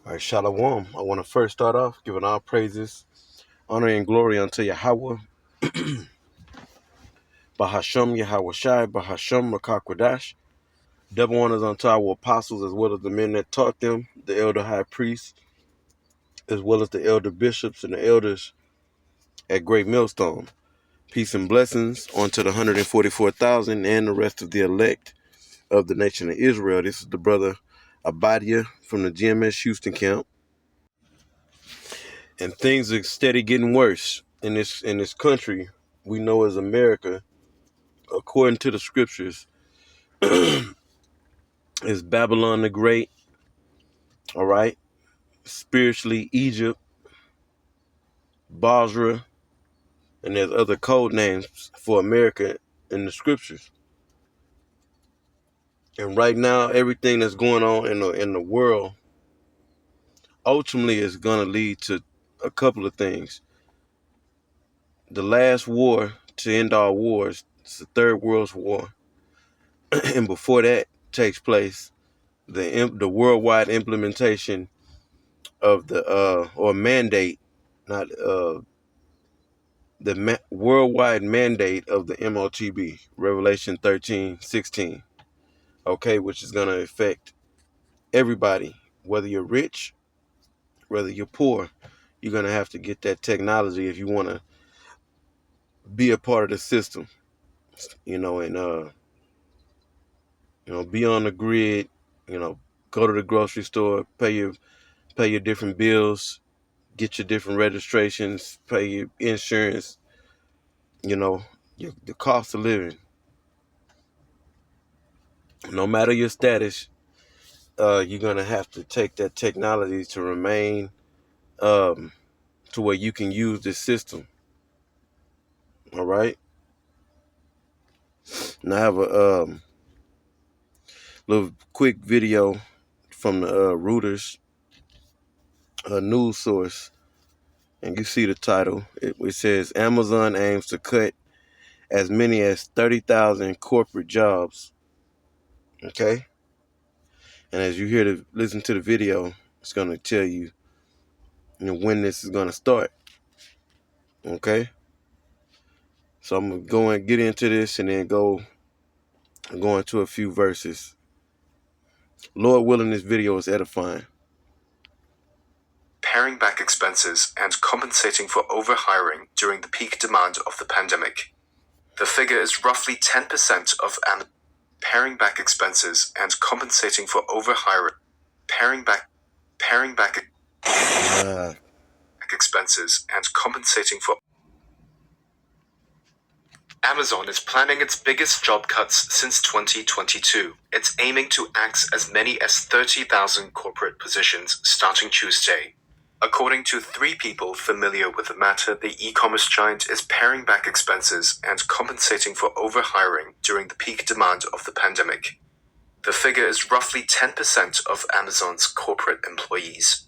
All right, Shalom. I want to first start off giving all praises, honor, and glory unto Yahweh, Bahasham Yahweh Shai, Bahasham Makakwadash. Double honors unto our apostles as well as the men that taught them, the elder high priests, as well as the elder bishops and the elders at Great Millstone. Peace and blessings unto the 144,000 and the rest of the elect of the nation of Israel. This is the brother Abadia from the GMS Houston camp. And things are steady getting worse in this country we know as America, according to the scriptures. Is Babylon the Great, all right? Spiritually, Egypt, Basra, and there's other code names for America in the scriptures. And right now, everything that's going on in the world ultimately is going to lead to a couple of things. The last war to end all wars is the Third World War. And before that takes place, the worldwide implementation of the or mandate, not worldwide mandate of the MOTB, Revelation 13:16. Okay, which is gonna affect everybody, whether you're rich, whether you're poor. You're gonna have to get that technology if you want to be a part of the system, and be on the grid. Go to the grocery store, pay your different bills, get your different registrations, pay your insurance, the cost of living. No matter your status, you're going to have to take that technology to remain to where you can use this system. All right. Now I have a little quick video from the Reuters news source. And you see the title. It says Amazon aims to cut as many as 30,000 corporate jobs. Okay. And as you listen to the video, it's going to tell you, when this is going to start. Okay. So I'm going to go and get into this and then go into a few verses. Lord willing, this video is edifying. Paring back expenses and compensating for overhiring during the peak demand of the pandemic. The figure is roughly 10% of paring back expenses and compensating for overhiring. Paring back expenses and compensating for. Amazon is planning its biggest job cuts since 2022. It's aiming to axe as many as 30,000 corporate positions starting Tuesday. According to 3 people familiar with the matter, the e-commerce giant is paring back expenses and compensating for overhiring during the peak demand of the pandemic. The figure is roughly 10% of Amazon's corporate employees.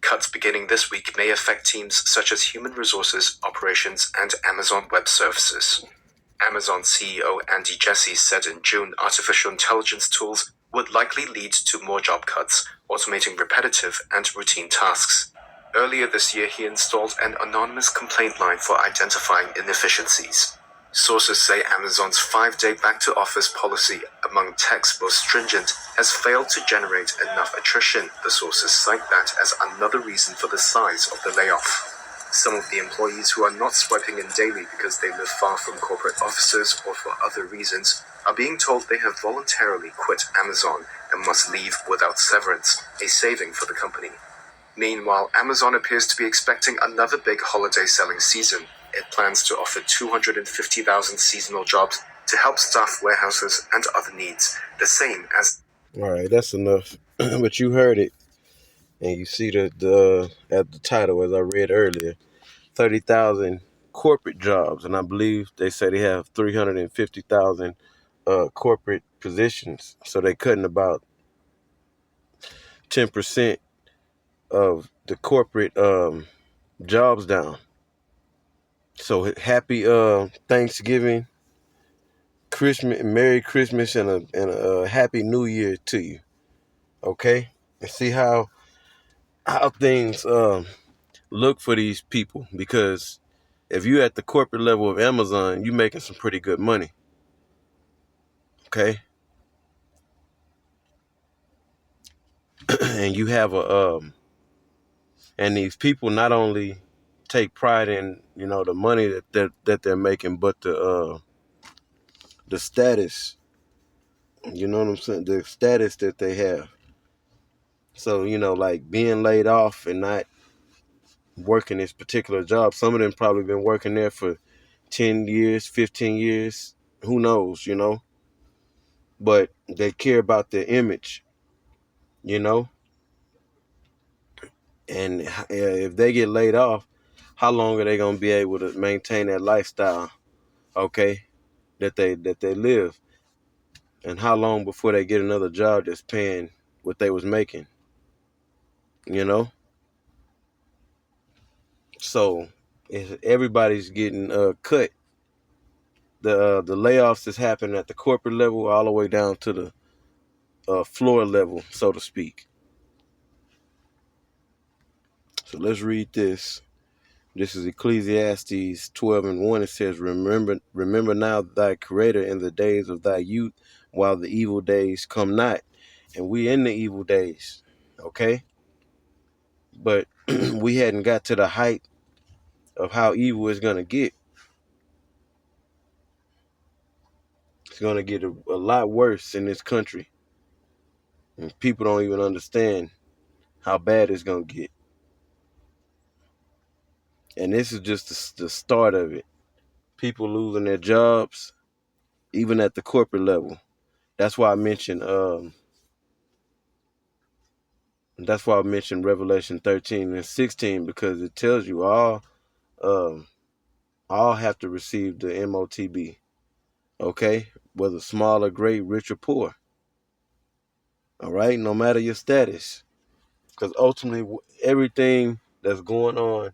Cuts beginning this week may affect teams such as human resources, operations, and Amazon Web Services. Amazon CEO Andy Jassy said in June artificial intelligence tools would likely lead to more job cuts, automating repetitive and routine tasks. Earlier this year, he installed an anonymous complaint line for identifying inefficiencies. Sources say Amazon's 5-day back-to-office policy, among tech's most stringent, has failed to generate enough attrition. The sources cite that as another reason for the size of the layoff. Some of the employees who are not swiping in daily because they live far from corporate offices or for other reasons are being told they have voluntarily quit Amazon and must leave without severance, a saving for the company. Meanwhile, Amazon appears to be expecting another big holiday selling season. It plans to offer 250,000 seasonal jobs to help staff warehouses and other needs, the same as. All right, that's enough. But you heard it, and you see the at the title, as I read earlier, 30,000 corporate jobs, and I believe they say they have 350,000 corporate positions. So they're cutting about 10% of the corporate jobs down. So happy Thanksgiving, Christmas, Merry Christmas, and a Happy New Year to you. Okay, and see how how things look for these people, because if you're at the corporate level of Amazon, you're making some pretty good money. Okay. And you have and these people not only take pride in, the money that they're making, but the status, you know what I'm saying? The status that they have. So, like being laid off and not working this particular job, some of them probably been working there for 10 years, 15 years, who knows, but they care about their image, you know, and if they get laid off, how long are they going to be able to maintain that lifestyle, okay, that they live, and how long before they get another job that's paying what they was making, you know? So if everybody's getting cut. The layoffs is happening at the corporate level all the way down to the floor level, so to speak. So let's read this. This is Ecclesiastes 12:1. It says, remember now thy creator in the days of thy youth, while the evil days come not. And we in the evil days, okay? But we hadn't got to the height of how evil is going to get. It's going to get a lot worse in this country. And people don't even understand how bad it's going to get. And this is just the start of it. People losing their jobs, even at the corporate level. That's why I mentioned Revelation 13 and 16, because it tells you um all have to receive the MOTB. Okay? Whether small or great, rich or poor. All right, no matter your status. Because ultimately everything that's going on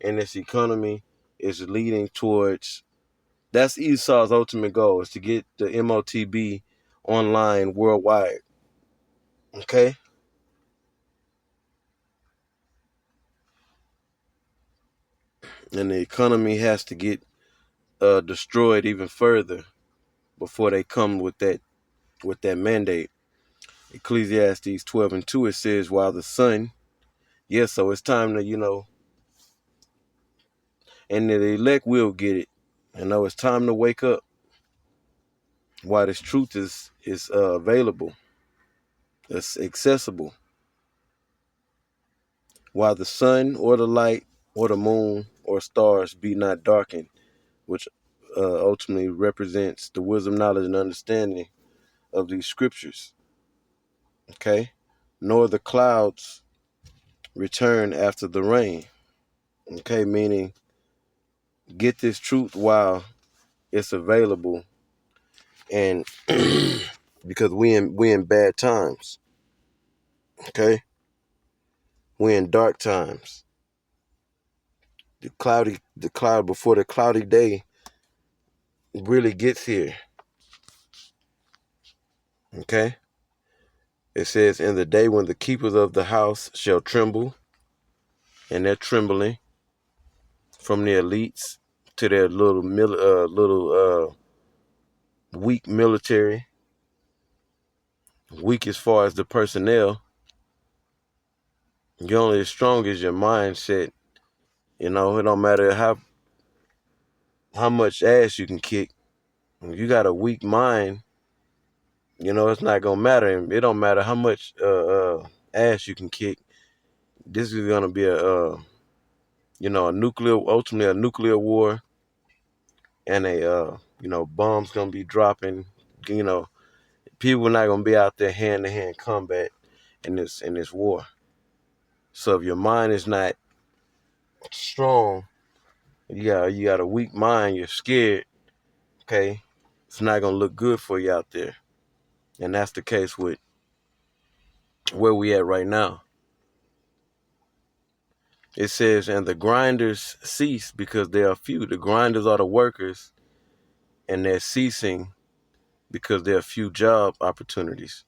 in this economy is leading towards, that's Esau's ultimate goal, is to get the MOTB online worldwide. Okay? And the economy has to get destroyed even further before they come with that mandate. Ecclesiastes 12:2, it says, while the sun, yes, so it's time to, and the elect will get it. It's time to wake up while this truth is available, it's accessible. While the sun or the light or the moon or stars be not darkened, which ultimately represents the wisdom, knowledge, and understanding of these scriptures. Okay? Nor the clouds return after the rain. Okay? Meaning, get this truth while it's available, and because we in bad times. Okay? We in dark times. The cloud before the cloudy day really gets here. Okay? It says, in the day when the keepers of the house shall tremble, and they're trembling, from their elites to their little weak military, weak as far as the personnel. You're only as strong as your mindset. It don't matter how much ass you can kick. If you got a weak mind, it's not gonna matter. And it don't matter how much ass you can kick. This is gonna be ultimately a nuclear war, and bombs gonna be dropping. You know, People are not gonna be out there hand to hand combat in this war. So if your mind is not strong, you got a weak mind, you're scared. Okay, it's not gonna look good for you out there, and that's the case with where we at right now. It says, and the grinders cease because they are few. The grinders are the workers, and they're ceasing because there are few job opportunities.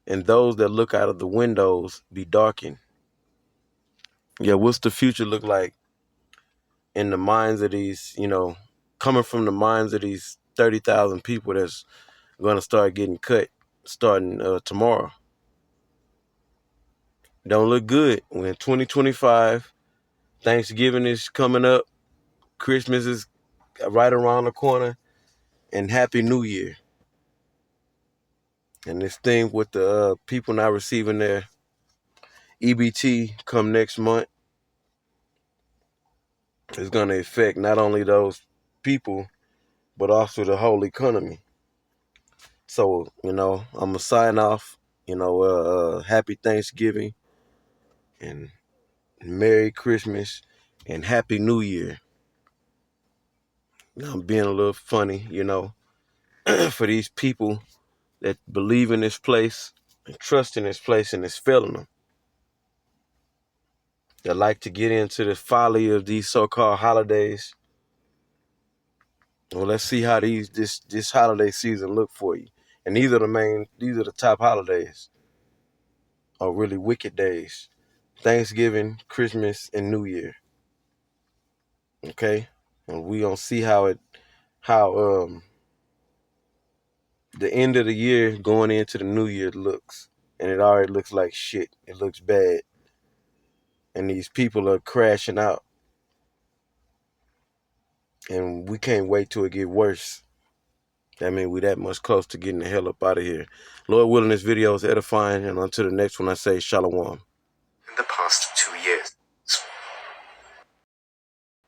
And those that look out of the windows be darkened. Yeah, what's the future look like in the minds of these, coming from the minds of these 30,000 people that's going to start getting cut starting tomorrow? Don't look good. We're in 2025. Thanksgiving is coming up. Christmas is right around the corner. And Happy New Year. And this thing with the people not receiving their EBT come next month is going to affect not only those people, but also the whole economy. So, I'm going to sign off, happy Thanksgiving and Merry Christmas and Happy New Year. I'm being a little funny, for these people that believe in this place and trust in this place and it's failing them. That like to get into the folly of these so-called holidays. Well, let's see how this holiday season look for you. And these are the top holidays, or really wicked days. Thanksgiving, Christmas, and New Year. Okay? And we gonna see how the end of the year going into the new year looks. And it already looks like shit. It looks bad. And these people are crashing out. And we can't wait till it get worse. That means we that much close to getting the hell up out of here. Lord willing, this video is edifying, and until the next one, I say shalom. In the past